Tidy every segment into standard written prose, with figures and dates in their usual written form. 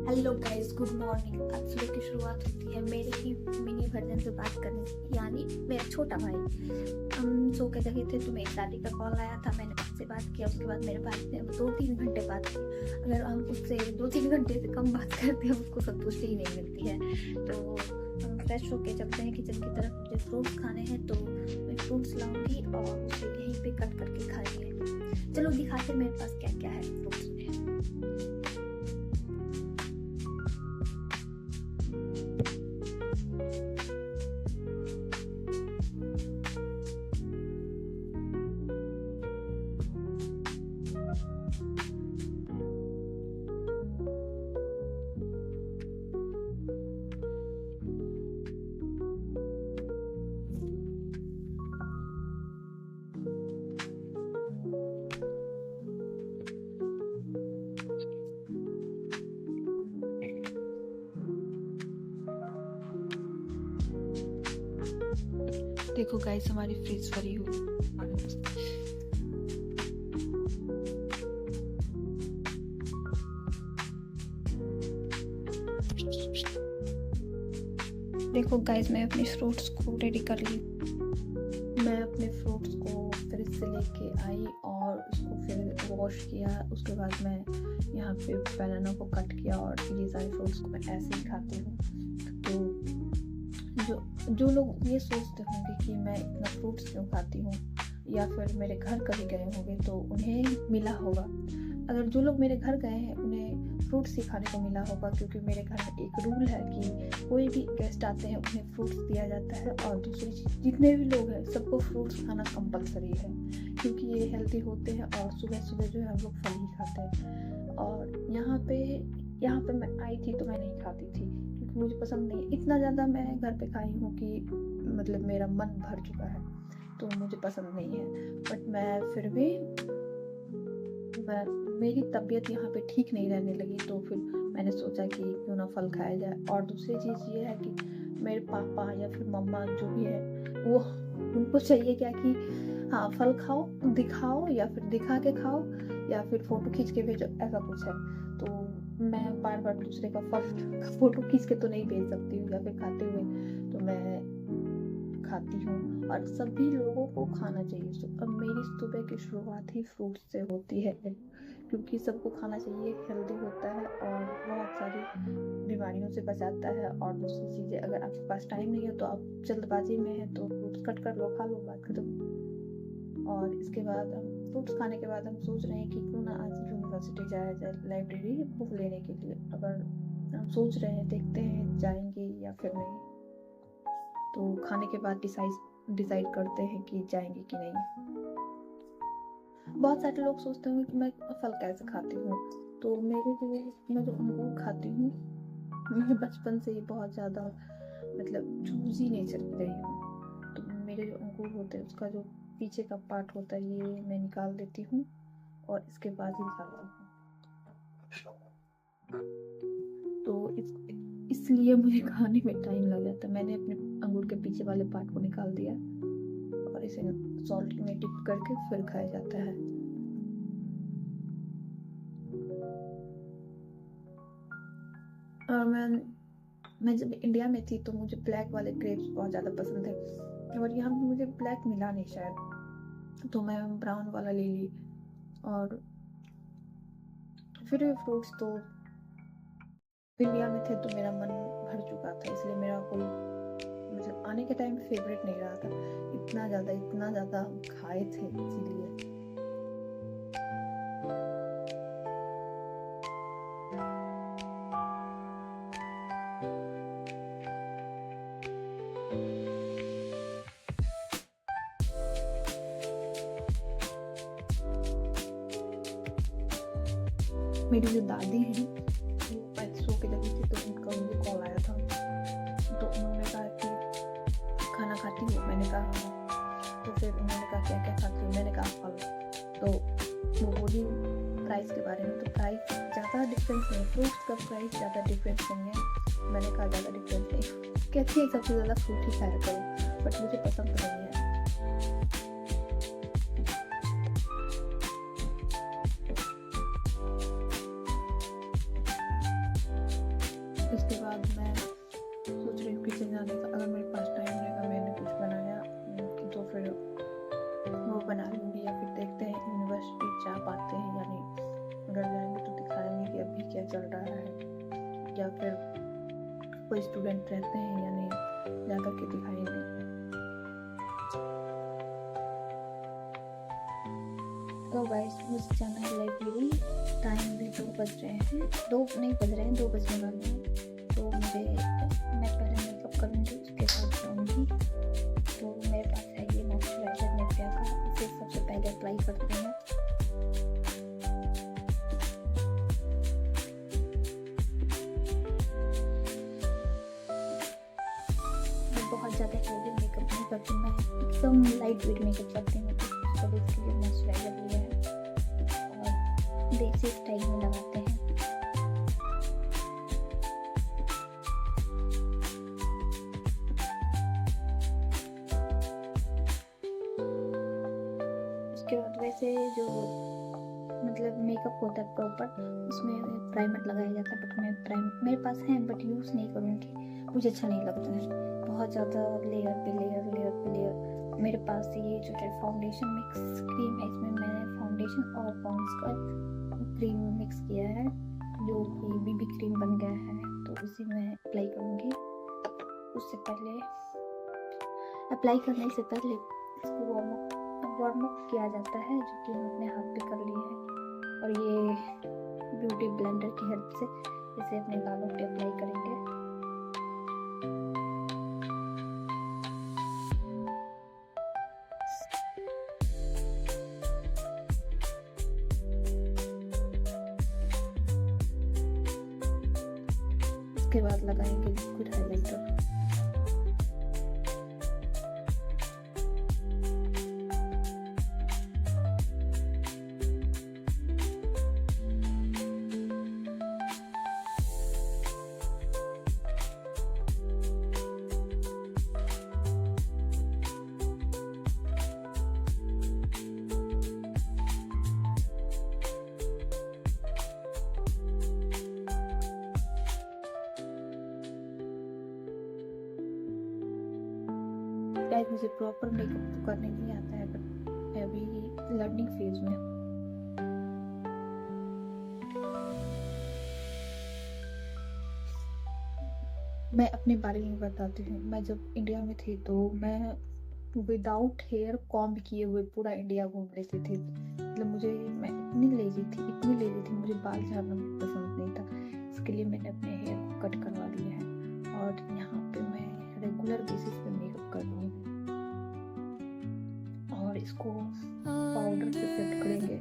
Hello guys, good morning. आज सुबह की शुरुआत होती है मेरे ही मिनी वर्जन से बात करने से, यानी मेरा छोटा भाई। हम सो के जगे थे तो मेरी दादी का कॉल आया था, मैंने उससे बात किया। उसके बाद मेरे भाई ने 2-3 घंटे बात की। अगर हम उससे 2-3 घंटे से कम बात करते हैं उसको संतुष्टि ही नहीं मिलती है। तो हम फ्रेश होके चलते हैं किचन की तरफ। मुझे फ्रूट्स खाने हैं तो मैं फ्रूट्स लाऊंगी और उसे यहीं पे कट करके खाएंगे। चलो दिखाते मेरे पास क्या क्या है फ्रूट्स में। देखो गाइस, हमारी फ्रिज भरी हुई। देखो गाइस, मैं अपने फ्रूट्स को रेडी कर ली। मैं अपने फ्रूट्स को फ्रिज से लेके आई और उसको फिर वॉश किया। उसके बाद मैं यहाँ पे बनाना को कट किया और ये सारे फ्रूट्स को मैं ऐसे ही खाती हूँ। तो जो लोग ये सोचते होंगे कि मैं इतना फ्रूट्स क्यों खाती हूँ, या फिर मेरे घर कभी गए होंगे तो उन्हें मिला होगा। अगर जो लोग मेरे घर गए हैं उन्हें फ्रूट्स ही खाने को मिला होगा, क्योंकि मेरे घर में एक रूल है कि कोई भी गेस्ट आते हैं उन्हें फ्रूट्स दिया जाता है। और दूसरी चीज़, जितने भी लोग हैं सबको फ्रूट्स खाना कंपलसरी है, क्योंकि ये हेल्दी होते हैं। और सुबह सुबह जो है हम लोग फल ही खाते हैं। और यहाँ पे मैं आई थी तो मैं नहीं खाती थी, क्योंकि मुझे पसंद नहीं। इतना ज़्यादा मैं घर पे खाई हूँ कि मतलब मेरा मन भर चुका है, तो मुझे पसंद नहीं है। बट मैं फिर भी मेरी तबीयत यहाँ पे ठीक नहीं रहने लगी, तो फिर मैंने सोचा कि क्यों ना फल खाया जाए। और दूसरी चीज़ ये है कि मेरे पापा या फिर मम्मा जो भी है वो उनको चाहिए क्या कि हाँ फल खाओ, दिखाओ, या फिर दिखा के खाओ, या फिर फ़ोटो खींच के भेजो, ऐसा कुछ है। तो मैं बार बार दूसरे का फ़ोटो खींच के तो नहीं भेज सकती हूँ, या फिर खाते हुए तो मैं खाती हूँ। और सभी लोगों को खाना चाहिए। अब मेरी सुबह की शुरुआत ही फ्रूट से होती है, क्योंकि सबको खाना चाहिए। हेल्दी होता है और बहुत सारी बीमारियों से बचाता है। और दूसरी चीज़ें, अगर आपके पास टाइम नहीं है तो आप जल्दबाजी में है तो फ्रूट्स कट कर लो, खा लो, बात खत्म। और इसके बाद हम फ्रूट्स खाने के बाद हम सोच रहे हैं कि क्यों ना आज यूनिवर्सिटी जाया जाए, लाइब्रेरी बुक लेने के लिए। अगर हम सोच रहे हैं, देखते हैं जाएंगे या फिर नहीं। तो खाने के बाद डिसाइड करते हैं कि जाएंगे कि नहीं। बहुत सारे लोग सोचते हैं कि मैं फल कैसे खाती हूँ। तो मैं जो अंगूर खाती हूँ, मैं बचपन से ही बहुत ज़्यादा मतलब चूजी नेचर की रही हूँ। तो मेरे जो अंगूर होते हैं उसका जो पीछे का पार्ट होता है ये मैं निकाल देती हूँ और इसके बाद ही खाती हूँ। तो इसलिए मुझे खाने में टाइम लग जाता है। मैंने अपने अंगूर के पीछे वाले पार्ट को निकाल दिया और इसे सॉल्ट में डिप करके फिर खाया जाता है। और मैं जब इंडिया में थी तो मुझे ब्लैक वाले ग्रेप्स बहुत ज़्यादा पसंद थे, और यहाँ पे मुझे ब्लैक मिला नहीं शायद, तो मैं ब्राउन वाला ले ली। और फिर भी फ्रूट्स तो इंडिया में थे तो मेरा मन भर चुका था, इसलिए मेरा कोई मतलब आने के टाइम फेवरेट नहीं रहा था। इतना ज़्यादा हम खाए थे इसीलिए। मेरी जो दादी हैं वो मैं सो के जगी थी तो उनका मुझे कॉल आया था। तो उन्होंने कहा कि खाना खाती हूँ, मैंने कहा हाँ। तो फिर उन्होंने कहा क्या क्या खाती हूँ, मैंने कहा फल। तो वो बोली प्राइस के बारे में। तो प्राइस ज़्यादा डिफरेंस नहीं, फ्रूट्स का प्राइस ज़्यादा डिफरेंस नहीं है। मैंने कहा ज़्यादा डिफरेंस नहीं, कहती है सबसे ज़्यादा फ्रूट ही खाया करो, बट मुझे पसंद तो नहीं है। इसके बाद मैं सोच रही हूँ किचन जाने का। अगर मेरे पास टाइम रहेगा, मैंने कुछ बनाया तो फिर वो बना लूँगी, या फिर देखते हैं यूनिवर्सिटी जा पाते हैं या नहीं। अगर जाएंगे तो दिखाएंगे कि अभी क्या चल रहा है, या फिर कोई स्टूडेंट रहते हैं या नहीं, जा करके दिखाएंगे। तो गाइस, मुझे जाना है लाइब्रेरी। टाइम भी 2 बज रहे हैं, 2 नहीं बज रहे हैं, 2 बजने वाले हैं। तो मैं पहले मेकअप करूँगी, उसके बाद जाऊँगी। तो मेरे पास है ये मॉइस्चराइजर नेविया का, इसे सबसे पहले अप्लाई करते हैं। मैं बहुत ज़्यादा हेवी मेकअप नहीं करती, मैं एकदम लाइट वेट मेकअप करती हूँ। तो इसके लिए मॉइस्चराइजर लिया है और देसी स्टाइल में लगाते हैं। उसके बाद वैसे जो मतलब मेकअप होता है प्रॉपर, उसमें प्राइमर लगाया जाता है, बट मेरे पास है बट यूज़ नहीं करूँगी, मुझे अच्छा नहीं लगता है। बहुत ज़्यादा लेयर पे लेयर। मेरे पास ये जो है फाउंडेशन मिक्स क्रीम है, इसमें मैंने फाउंडेशन और पॉन्ड्स का क्रीम मिक्स किया है, जो कि बीबी क्रीम बन गया है। तो उसी में अप्लाई करूँगी। उससे पहले अप्लाई करने से पहले इसको वार्म अप किया जाता है, जो कि हम अपने हाथ पे कर लिए हैं। और ये ब्यूटी ब्लेंडर की हेल्प से इसे अपने बालों पे अप्लाई करेंगे। उसके बाद लगाएंगे लिक्विड हाइलाइटर। गाइस, मुझे प्रॉपर मेकअप तो करने नहीं आता है, बट मैं अभी लर्निंग फेज में। मैं अपने बारे में बताती हूँ। मैं जब इंडिया में थी तो मैं विदाउट हेयर कॉम्ब किए हुए पूरा इंडिया घूम लेती थी। मतलब मैं इतनी लेजी थी, मुझे बाल झाड़ना भी पसंद नहीं था। इसके लिए मैंने अपने हेयर को कट करवा लिया है और यहाँ पे मैं रेगुलर बेसिस पे मेकअप कर रही हूँ। और इसको पाउडर से सेट करेंगे।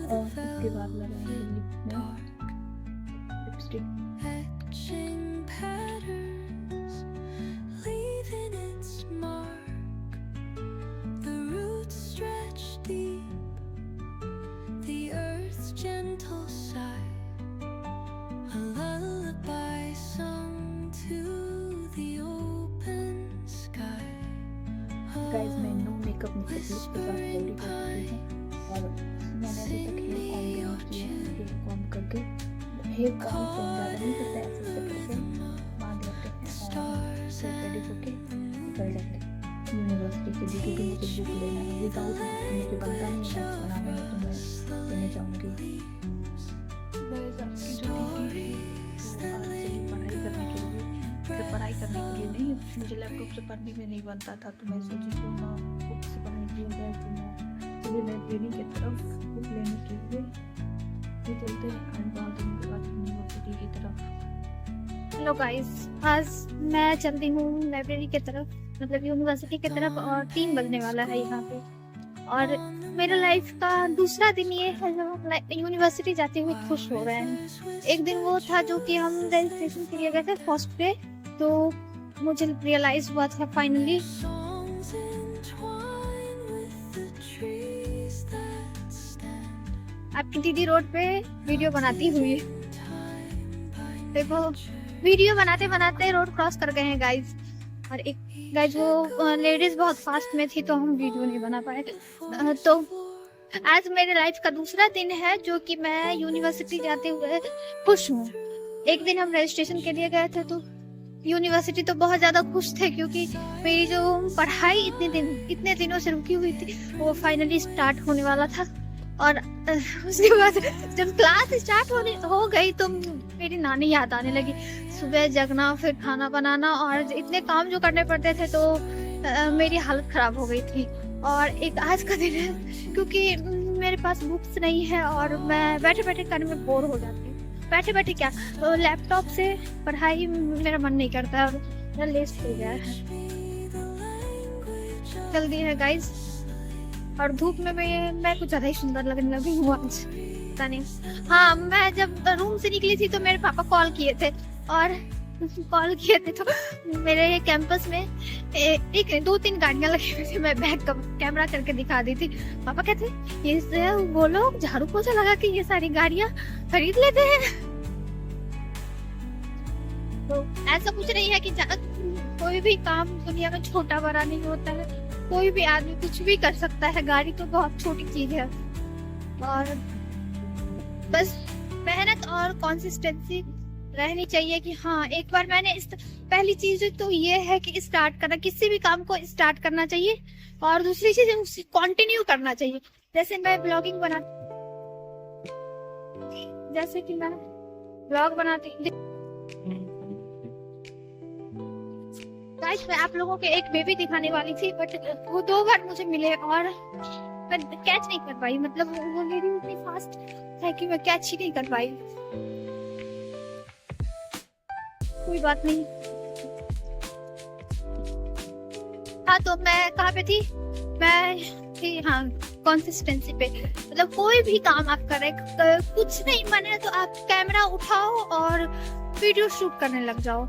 और इसके बाद लगाएंगे लिप में लिपस्टिक। गाइस, मैं नो मेकअप लुक के साथ रेडी कर चुकी हूँ और मैंने अभी तक हेयर कॉम्ब नहीं किया है। हेयर कॉम्ब करके हेयर कॉम्ब तो ज़्यादा नहीं करते, ऐसे करके बांध लेते हैं और फिर रेडी होके निकल जाएंगे यूनिवर्सिटी के लिए, क्योंकि मुझे बुक लेना है। विदाउट बुक मुझे बनता नहीं है बनाने में, तो मैं लेने जाऊँगी। पढ़ाई करने के लिए नहीं, मुझे लैपटॉप से पढ़ने में नहीं बनता था, तो मैं सोची क्यों ना बुक से पढ़ाई की जाए। तो मैं लाइब्रेरी की तरफ बुक लेने के लिए चलते हैं यूनिवर्सिटी की तरफ। हेलो गाइस, आज मैं चल रही हूँ लाइब्रेरी की तरफ, मतलब यूनिवर्सिटी की तरफ, और 3 बजने वाला है यहाँ पे। और मेरे लाइफ का दूसरा दिन ये है जब हम यूनिवर्सिटी जाते हुए खुश हो रहे हैं। एक दिन वो था जो कि हम रजिस्ट्रेशन के लिए गए थे फर्स्ट डे, तो मुझे रियलाइज हुआ था फाइनली आपकी दीदी रोड पे वीडियो बनाती हुई। देखो वीडियो बनाते बनाते रोड क्रॉस कर गए हैं गाइज, और एक गाइज वो लेडीज बहुत फास्ट में थी तो हम वीडियो नहीं बना पाए। तो आज मेरे लाइफ का दूसरा दिन है जो कि मैं यूनिवर्सिटी जाते हुए खुश हूँ। एक दिन हम रजिस्ट्रेशन के लिए गए थे तो यूनिवर्सिटी तो बहुत ज्यादा खुश थे क्योंकि मेरी जो पढ़ाई इतने दिनों से रुकी हुई थी वो फाइनली स्टार्ट होने वाला था। और उसके बाद जब क्लास स्टार्ट हो गई तो मेरी नानी याद आने लगी। सुबह जगना, फिर खाना बनाना और इतने काम जो करने पड़ते थे तो मेरी हालत खराब हो गई थी। और एक आज का दिन है क्योंकि मेरे पास बुक्स नहीं है और मैं बैठे बैठे करने में बोर हो जाती हूँ। बैठे बैठे क्या, तो लैपटॉप से पढ़ाई मेरा मन नहीं करता और मेरा लेट हो गया है। जल्दी है गाइज, और धूप में मैं कुछ ज्यादा ही सुंदर लगने लगी हूँ आज, पता नहीं। हाँ, मैं जब रूम से निकली थी तो मेरे पापा कॉल किए थे तो मेरे कैंपस में एक 2-3 गाड़ियां लगी हुई थी। मैं बैक कैमरा करके दिखा दी थी। पापा कहते ये वो लोग झाड़ू पोछा लगा के ये सारी गाड़ियां खरीद लेते हैं। तो ऐसा कुछ नहीं है कि कोई भी काम दुनिया में छोटा बड़ा नहीं होता है। कोई भी आदमी कुछ भी कर सकता है। गाड़ी तो बहुत छोटी चीज है और बस मेहनत और कंसिस्टेंसी रहनी चाहिए कि हाँ, एक बार मैंने पहली चीज तो ये है कि स्टार्ट करना, किसी भी काम को स्टार्ट करना चाहिए और दूसरी चीज उसे कंटिन्यू करना चाहिए। जैसे मैं ब्लॉगिंग जैसे कि मैं ब्लॉग बनाती गाइस, मैं आप लोगों के एक बेबी दिखाने वाली थी बट वो 2 बार मुझे मिले और मैं कैच नहीं कर पाई। मतलब वो मेरी इतनी फास्ट है कि मैं कैच ही नहीं कर पाई। कोई बात नहीं। हाँ, तो मैं कहाँ पे थी? मैं थी हाँ कंसिस्टेंसी पे। मतलब कोई भी काम आप करें, कुछ नहीं बने तो आप कैमरा उठाओ और वीडियो शूट करने लग जाओ।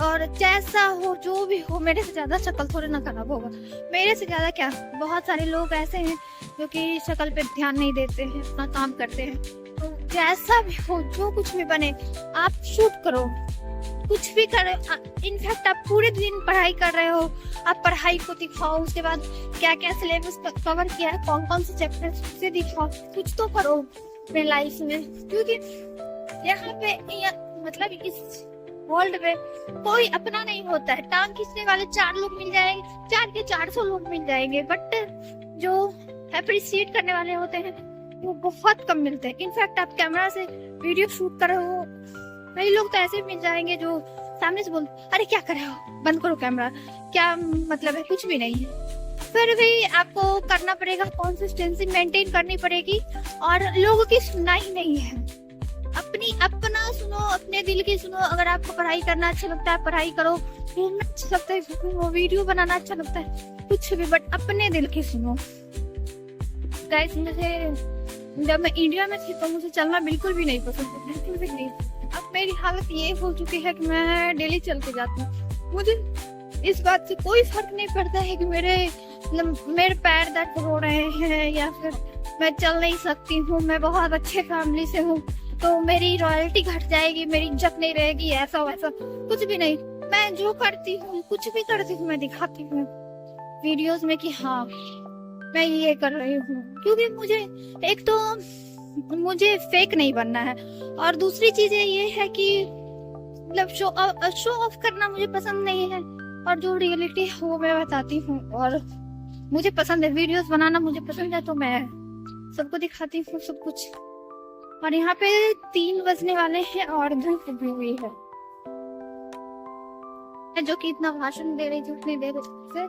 और जैसा हो जो भी हो, मेरे से ज्यादा शक्ल थोड़े ना खराब होगा। मेरे से ज्यादा क्या, बहुत सारे लोग ऐसे हैं जो कि शक्ल पे ध्यान नहीं देते हैं, अपना काम करते हैं। तो जैसा भी हो, जो कुछ भी बने, आप शूट करो, कुछ भी करो। इनफैक्ट आप पूरे दिन पढ़ाई कर रहे हो, आप पढ़ाई को दिखाओ। उसके बाद क्या क्या सिलेबस कवर किया है, कौन कौन से चैप्टर से दिखाओ। कुछ तो करो अपने लाइफ में, क्योंकि यहाँ पे मतलब इस वर्ल्ड में कोई अपना नहीं होता है। टांग खींचने वाले 4 लोग मिल जाएंगे, 4 के 400 लोग मिल जाएंगे, बट जो अप्रिशिएट करने वाले होते हैं वो बहुत कम मिलते हैं। इनफैक्ट आप कैमरा से वीडियो शूट कर रहे हो, कई लोग तो ऐसे मिल जाएंगे जो सामने से बोलते अरे क्या कर रहे हो, बंद करो कैमरा, क्या मतलब है, कुछ भी नहीं है। फिर भी आपको करना पड़ेगा, कंसिस्टेंसी मेंटेन करनी पड़ेगी और लोगों की सुनना ही नहीं है। अपना सुनो, अपने दिल की सुनो। अगर आपको पढ़ाई करना अच्छा लगता है पढ़ाई करो, घूमना अच्छा लगता है वीडियो बनाना अच्छा लगता है, कुछ भी, बट अपने दिल की सुनो। गाइस, मुझे जब मैं इंडिया में थी तो मुझे चलना बिल्कुल भी नहीं पसंद था, बिल्कुल भी नहीं। अब मेरी हालत ये हो चुकी है कि मैं डेली चल के जाती हूँ। मुझे इस बात से कोई फर्क नहीं पड़ता है कि मेरे पैर दर्द हो रहे हैं या फिर मैं चल नहीं सकती हूँ, मैं बहुत अच्छे फैमिली से हूँ तो मेरी रॉयल्टी घट जाएगी, मेरी इज्जत नहीं रहेगी, ऐसा वैसा कुछ भी नहीं। मैं जो करती हूँ, कुछ भी करती हूँ, मैं दिखाती हूँ वीडियोस में कि हाँ मैं ये कर रही हूँ। क्योंकि मुझे फेक नहीं बनना है और दूसरी चीज ये है कि मतलब शो ऑफ करना मुझे पसंद नहीं है और जो रियलिटी है वो मैं बताती हूँ। और मुझे पसंद है वीडियोस बनाना, मुझे पसंद है तो मैं सबको दिखाती हूँ सब कुछ। और यहाँ पे 3 बजने वाले हैं और धूप उगी हुई है, जो कि इतना भाषण दे रही थी उतनी देर से।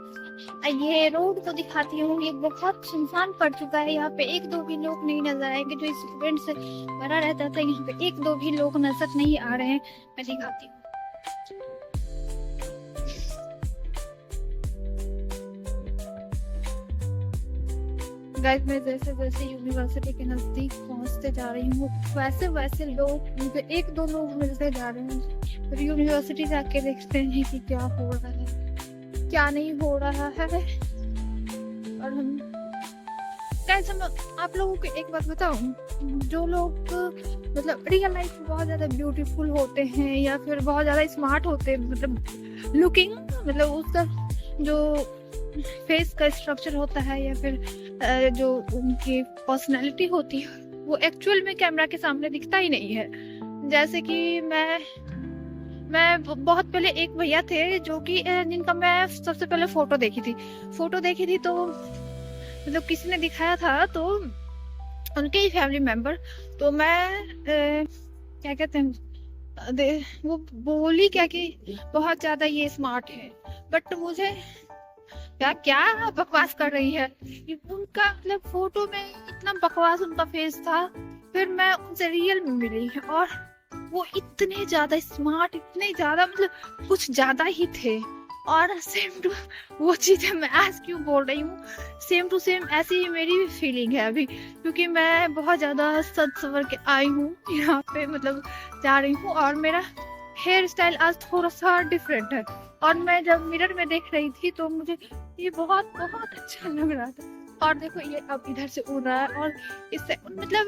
ये रोड को दिखाती हूँ, ये बहुत सुनसान पड़ चुका है। यहाँ पे 1-2 भी लोग नहीं नजर आएंगे। जो स्टूडेंट से भरा रहता था, यहाँ पे 1-2 भी लोग नजर नहीं आ रहे हैं। मैं दिखाती हूँ। गाइस मैं जैसे जैसे यूनिवर्सिटी के नजदीक पहुंचते जा रही हूँ वैसे वैसे लोग मुझे एक दो लोग मिलते जा रहे हैं। फिर यूनिवर्सिटी जाके देखते हैं कि क्या हो रहा है क्या नहीं हो रहा है। और हम गाइस हम आप लोगों को एक बात बताऊं, जो लोग मतलब रियल लाइफ में बहुत ज्यादा ब्यूटीफुल होते हैं या फिर बहुत ज्यादा स्मार्ट होते हैं, मतलब लुकिंग मतलब उसका जो फेस का स्ट्रक्चर होता है या फिर जो उनकी पर्सनालिटी होती है वो एक्चुअल में कैमरा के सामने दिखता ही नहीं है। जैसे कि मैं बहुत पहले एक भैया थे जो कि जिनका मैं सबसे पहले फोटो देखी थी तो मतलब किसी ने दिखाया था तो उनके ही फैमिली मेंबर, तो मैं क्या कहते हैं वो बोली क्या कि बहुत ज्यादा ये स्मार्ट है, बट मुझे क्या बकवास कर रही है। उनका मतलब फोटो में इतना बकवास उनका फेस था, फिर मैं उनसे रियल में मिली और वो इतने ज्यादा स्मार्ट इतने ज्यादा मतलब कुछ ज्यादा ही थे। और सेम टू वो चीजें मैं आज क्यों बोल रही हूँ, सेम टू सेम ऐसी ही मेरी भी फीलिंग है अभी, क्योंकि मैं बहुत ज्यादा सज सवर के आई हूँ यहाँ पे मतलब जा रही हूँ और मेरा हेयर स्टाइल आज थोड़ा सा डिफरेंट है। और मैं जब मिरर में देख रही थी तो मुझे ये बहुत बहुत अच्छा लग रहा था। और देखो ये अब इधर से उड़ रहा है और इससे मतलब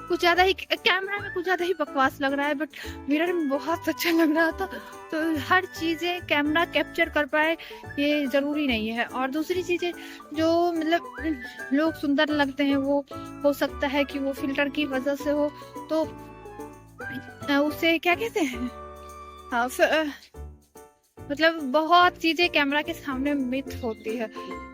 कुछ ज्यादा ही कैमरा में कुछ ज्यादा ही बकवास लग रहा है, बट मिरर में बहुत अच्छा लग रहा था। तो हर चीजें कैमरा कैप्चर कर पाए ये जरूरी नहीं है। और दूसरी चीजें जो मतलब लोग सुंदर लगते हैं वो हो सकता है कि वो फिल्टर की वजह से हो, तो उसे क्या कहते हैं हाँ मतलब बहुत चीजें कैमरा के सामने मिथ होती है।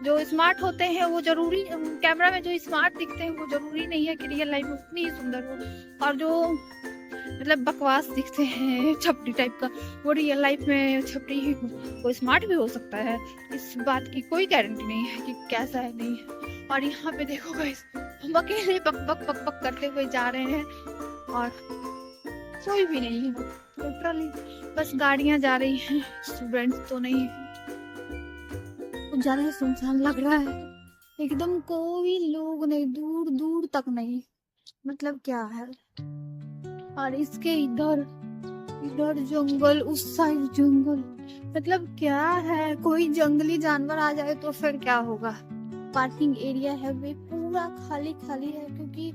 जो स्मार्ट होते हैं वो जरूरी कैमरा में जो स्मार्ट दिखते हैं वो जरूरी नहीं है कि रियल लाइफ में उतनी ही सुंदर हो। और जो मतलब बकवास दिखते हैं छपरी टाइप का वो रियल लाइफ में छपरी ही वो स्मार्ट भी हो सकता है। इस बात की कोई गारंटी नहीं है कि कैसा है नहीं है। और यहाँ पे देखो गाइस हम अकेले बक बक बक बक करते हुए जा रहे हैं और कोई भी नहीं है, टोटली बस गाड़ियां जा रही हैं, स्टूडेंट्स तो नहीं है। कुछ ज्यादा ही सुनसान लग रहा है, एकदम कोई लोग नहीं, दूर दूर तक नहीं, मतलब क्या है। और इसके इधर इधर जंगल उस साइड जंगल, मतलब क्या है, कोई जंगली जानवर आ जाए तो फिर क्या होगा। पार्किंग एरिया है वे पूरा खाली खाली है क्योंकि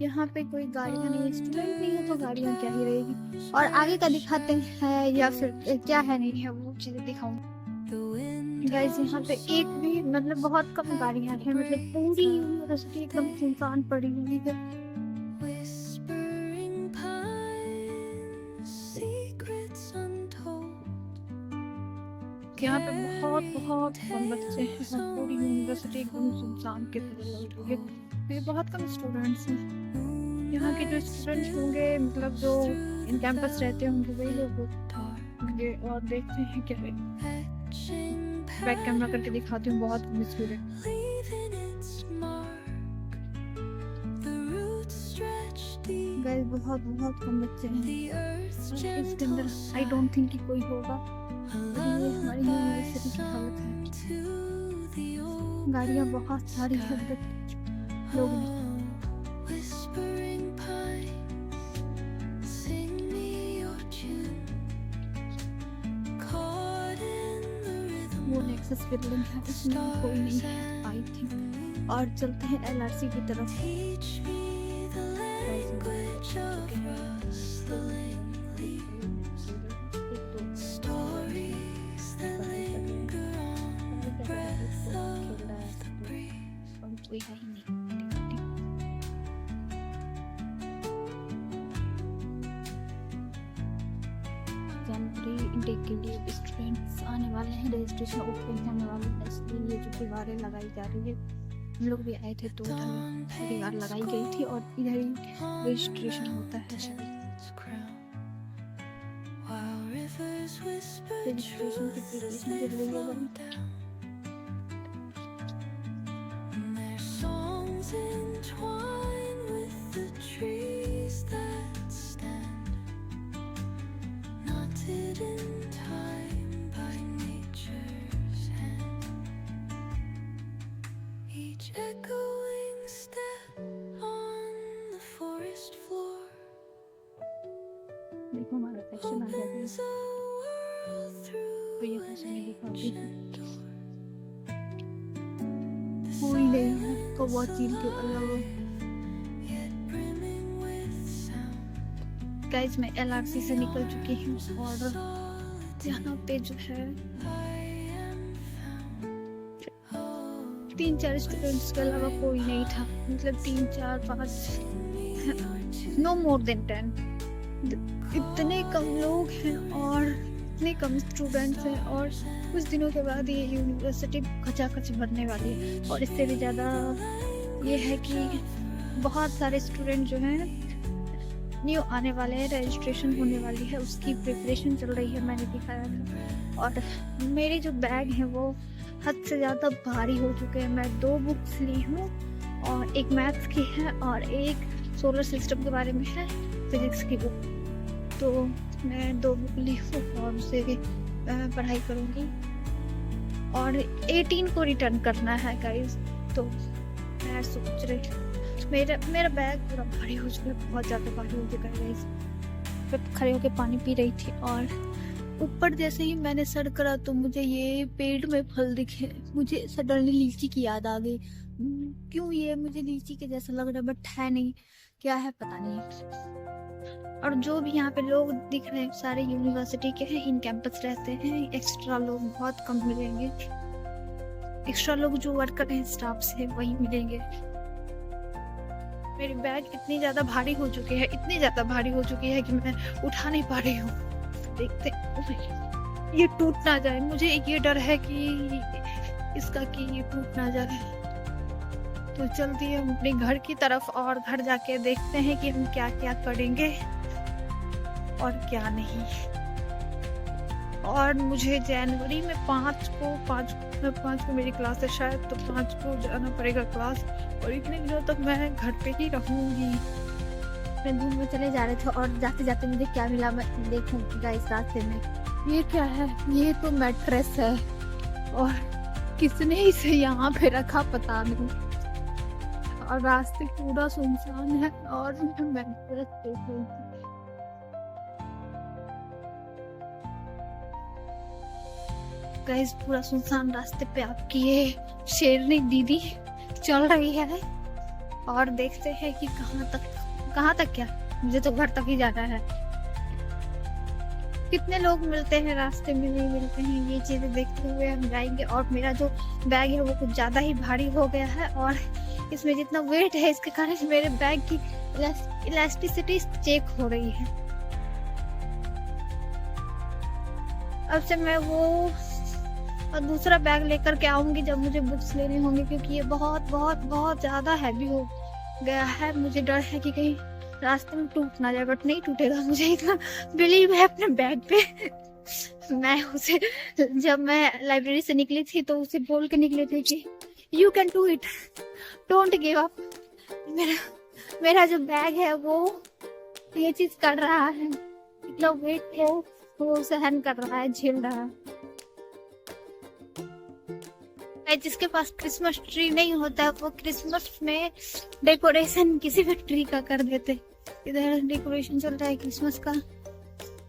यहाँ पे कोई गाड़ियां नहीं है, स्टूडेंट नहीं है तो गाड़ियां क्या ही रहेगी। और आगे का दिखाते हैं या फिर क्या है नहीं है वो चीजें दिखाऊंगी। गाइस यहाँ पे एक भी मतलब बहुत कम गाड़ियां हैं, मतलब पूरी यूनिवर्सिटी एकदम सुनसान पड़ी हुई है। यहाँ पे बहुत बहुत कम बच्चे हैं, पूरी यूनिवर्सिटी एकदम सुनसान की तरह लग रही है। ये बहुत कम स्टूडेंट्स हैं। यहाँ के जो स्टूडेंट्स होंगे मतलब जो इन कैंपस रहते होंगे वही लोग होंगे। और देखते हैं क्या है, बैक कैमरा करके दिखाती हूँ, बहुत मुश्किल है। गाइस बहुत बहुत कम बच्चे हैं इसके अंदर, आई डोंट थिंक कि कोई होगा। ये हमारी यूनिवर्सिटी की हालत है, गाड़ियाँ बहुत सारी हैं, लोग नहीं। वो नेक्सस बिल्डिंग है, इसमें कोई नहीं है आई थिंक। और चलते हैं LRC की तरफ। कोई है ही नहीं। जनवरी इनटेक के लिए स्टूडेंट्स आने वाले हैं, रजिस्ट्रेशन ओपन होने वाले हैं, इसलिए ये जो दीवारें लगाई जा रही है, हम लोग भी आए थे तो उधर दीवार लगाई गई थी और इधर ही रजिस्ट्रेशन होता है शायद। रजिस्ट्रेशन की प्रिपरेशन चल रही है। Echoing देखो हमारा सेक्शन आ गया है। तो ये फैशन मेरी कॉपी कोई नहीं है तो बहुत चीज के अलावा। गाइस मैं LRC से निकल चुकी हूँ और यहाँ पे जो है 3-4 स्टूडेंट्स के अलावा कोई नहीं था, मतलब 3-4-5 नो मोर देन 10। इतने कम लोग हैं और इतने कम स्टूडेंट्स हैं और कुछ दिनों के बाद ये यूनिवर्सिटी खचाखच भरने वाली है। और इससे भी ज़्यादा ये है कि बहुत सारे स्टूडेंट जो हैं न्यू आने वाले हैं, रजिस्ट्रेशन होने वाली है, उसकी प्रिपरेशन चल रही है, मैंने दिखाया था। और मेरे जो बैग हैं वो हद से ज़्यादा भारी हो चुके हैं। मैं 2 बुक्स ली हूँ और एक मैथ्स की है और एक सोलर सिस्टम के बारे में है, फिजिक्स की बुक। तो मैं 2 बुक ली हूँ और उसे पढ़ाई करूँगी। और 18 को रिटर्न करना है गाइस। तो मैं सोच रही मेरा बैग पूरा भारी हो चुका है, बहुत ज़्यादा भारी हो चुका है गाइस। मैं खड़े होकर पानी पी रही थी और ऊपर जैसे ही मैंने सर करा तो मुझे ये पेड़ में फल दिखे। मुझे सडनली लीची की याद आ गई। क्यों ये मुझे लीची के जैसा लग रहा है, बट है नहीं, क्या है पता नहीं। और जो भी यहाँ पे लोग दिख रहे हैं सारे यूनिवर्सिटी के हैं, इन कैंपस रहते हैं। एक्स्ट्रा लोग बहुत कम मिलेंगे, एक्स्ट्रा लोग जो वर्कर हैं स्टाफ से वही मिलेंगे। मेरी बैग इतनी ज्यादा भारी हो चुकी है, इतनी ज्यादा भारी हो चुकी है कि मैं उठा नहीं पा रही हूँ। देखते ये टूट ना जाए, मुझे ये डर है कि इसका कि ये टूट ना जाए। तो चलती है अपने घर की तरफ और घर जाके देखते हैं कि हम क्या क्या करेंगे और क्या नहीं। और मुझे जनवरी में 5 को मेरी क्लास है शायद, तो 5 को जाना पड़ेगा क्लास। और इतने दिनों तक मैं घर पे ही रहूंगी। मैं धूप में चले जा रहे थे और जाते जाते मुझे क्या मिला मैं देखूं गाइस रास्ते में। ये क्या है? ये तो मैट्रेस है और किसने इसे यहाँ पे रखा पता नहीं। और रास्ते पूरा सुनसान है और मैं मैट्रेस देख रही थी। गाइस पूरा सुनसान रास्ते पे आपकी ये शेरनी दीदी चल रही है और देखते हैं कि कहाँ तक क्या, मुझे तो घर तक ही जाना है। कितने लोग मिलते हैं रास्ते में, नहीं मिलते हैं, ये चीजें देखते हुए हम जाएंगे। और मेरा जो बैग है वो कुछ ज्यादा ही भारी हो गया है और इसमें जितना वेट है इसके कारण मेरे बैग की इलास्टिसिटी चेक हो रही है। अब से मैं वो और दूसरा बैग लेकर के आऊंगी जब मुझे बुक्स लेने होंगे, क्योंकि ये बहुत बहुत बहुत ज्यादा हैवी हो गया है। मुझे डर है कि कहीं रास्ते में टूट ना जाए, बट नहीं टूटेगा, मुझे इतना बिलीव है अपने बैग पे। मैं उसे जब मैं लाइब्रेरी से निकली थी तो उसे बोल के निकले थे कि you can do it, don't give up. मेरा जो बैग है वो ये चीज कर रहा है, इतना वेट है वो सहन कर रहा है, झेल रहा है। जिसके पास क्रिसमस ट्री नहीं होता है वो क्रिसमस में डेकोरेशन किसी भी ट्री का कर देते। इधर डेकोरेशन चल रहा है क्रिसमस का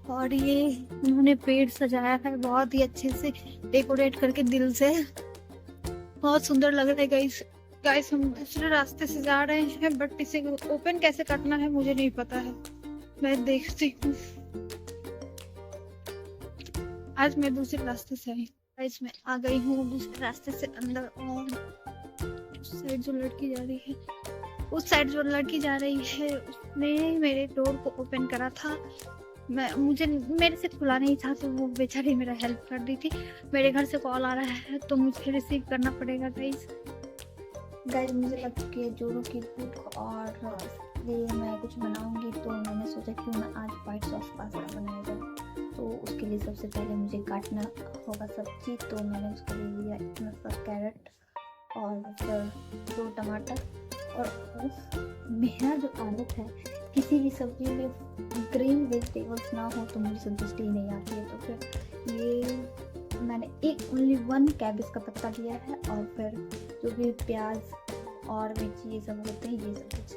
और ये उन्होंने पेड़ सजाया है बहुत ही अच्छे से डेकोरेट करके दिल से, बहुत सुंदर लग रहा है। गाइस हम दूसरे रास्ते से जा रहे हैं बट इसे ओपन कैसे करना है मुझे नहीं पता है, मैं देखती हूँ। आज मैं दूसरे रास्ते से आई, गाइस मैं आ गई हूँ दूसरे रास्ते से अंदर। और उस साइड जो लड़की जा रही है उसने मेरे डोर को ओपन करा था। मेरे से खुला नहीं था तो वो बेचारी मेरा हेल्प कर रही थी। मेरे घर से कॉल आ रहा है तो मुझे रिसीव करना पड़ेगा। गाइस मुझे लग चुकी है जोरों की भूख और इसलिए मैं कुछ बनाऊंगी। तो मैंने सोचा कि मैं आज व्हाइट सॉस पास्ता बनाया जाए। तो उसके लिए सबसे पहले मुझे काटना होगा सब्जी। तो मैंने उसके लिए लिया इतना सा कैरेट और फिर 2 टमाटर। और मेरा जो आदत है किसी भी सब्जी में ग्रीन वेजिटेबल्स ना हो तो मुझे संतुष्टि ही नहीं आती है। तो फिर ये मैंने ओनली 1 कैबेज का पत्ता लिया है और फिर जो भी प्याज और मिर्ची ये सब होते हैं ये सब कुछ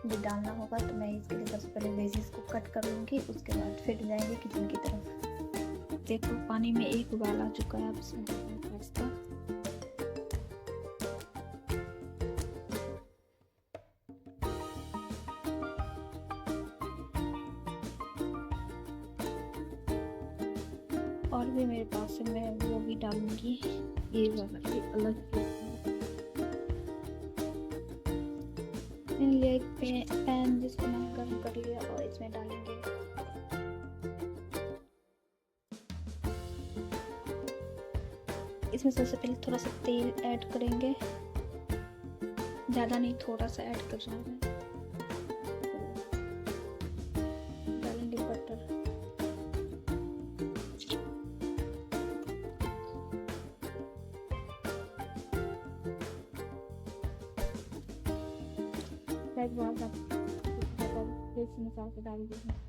भी डालना होगा, तो मैं इसके लिए सबसे पहले वेजीज को कट कर लूँगी, उसके बाद फिर जाएंगे किचन की तरफ। देखो पानी में एक उबाल आ चुका है, अब इसमें पास्ता। और भी मेरे पास है, मैं वो भी डालूंगी, ये वाला भी अलग। मैंने लिया एक पैन जिसको मैंने गर्म कर लिया और इसमें डालेंगे इसमें सबसे पहले थोड़ा सा तेल ऐड करेंगे, ज़्यादा नहीं, थोड़ा सा ऐड कर रहे हैं। डालेंगे बटर,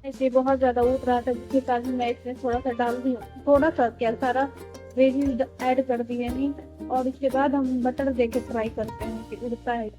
ऐसे बहुत ज्यादा उठ रहा था, जिसके कारण मैं इसमें थोड़ा सा डाल दी, थोड़ा सा क्या सारा वेजीज ऐड कर दिए नहीं, और इसके बाद हम बटर देके फ्राई करते हैं कि उड़ता है।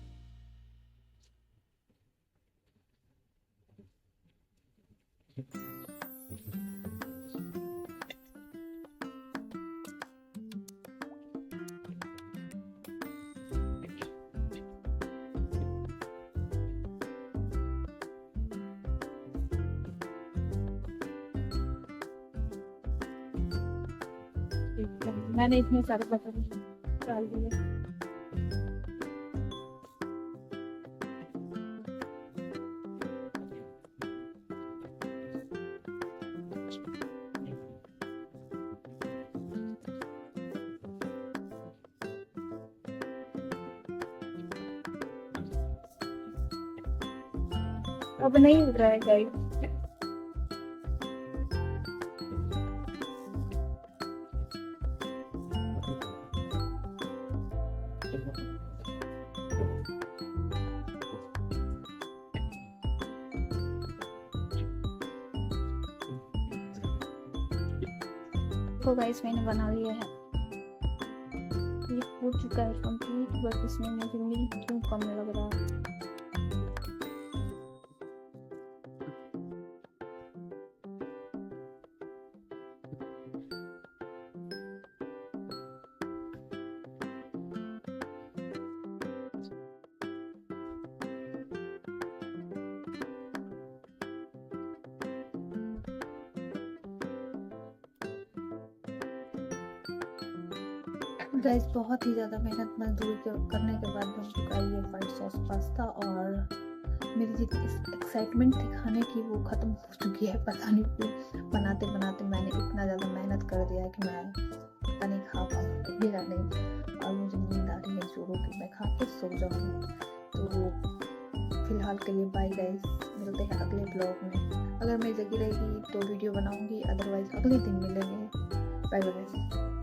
मैंने इसमें सारे बटर डाल दिए। अब नहीं उड़ रहा है गाइस। तो गाइस मैंने बना लिया है, ये हो चुका है कंप्लीट, बट इसमें मुझे मिल्क क्यों कम लग रहा है। गाइस बहुत ही ज़्यादा मेहनत मजदूरी करने के बाद बन चुका है ये वाइट सॉस पास्ता, और मेरी जितनी एक्साइटमेंट थी खाने की वो ख़त्म हो चुकी है। पता नहीं क्यों बनाते बनाते मैंने इतना ज़्यादा मेहनत कर दिया है कि मैं पता नहीं खा पाऊँगी या नहीं, और मुझे नींद आ रही है जोरों की, मैं खा के सो जाऊँगी। तो फिलहाल के लिए बाय गाइस, मिलते हैं अगले ब्लॉग में। अगर मैं जगी रहेगी तो वीडियो बनाऊँगी, अदरवाइज़ अगले दिन मिलेंगे। Bye bye.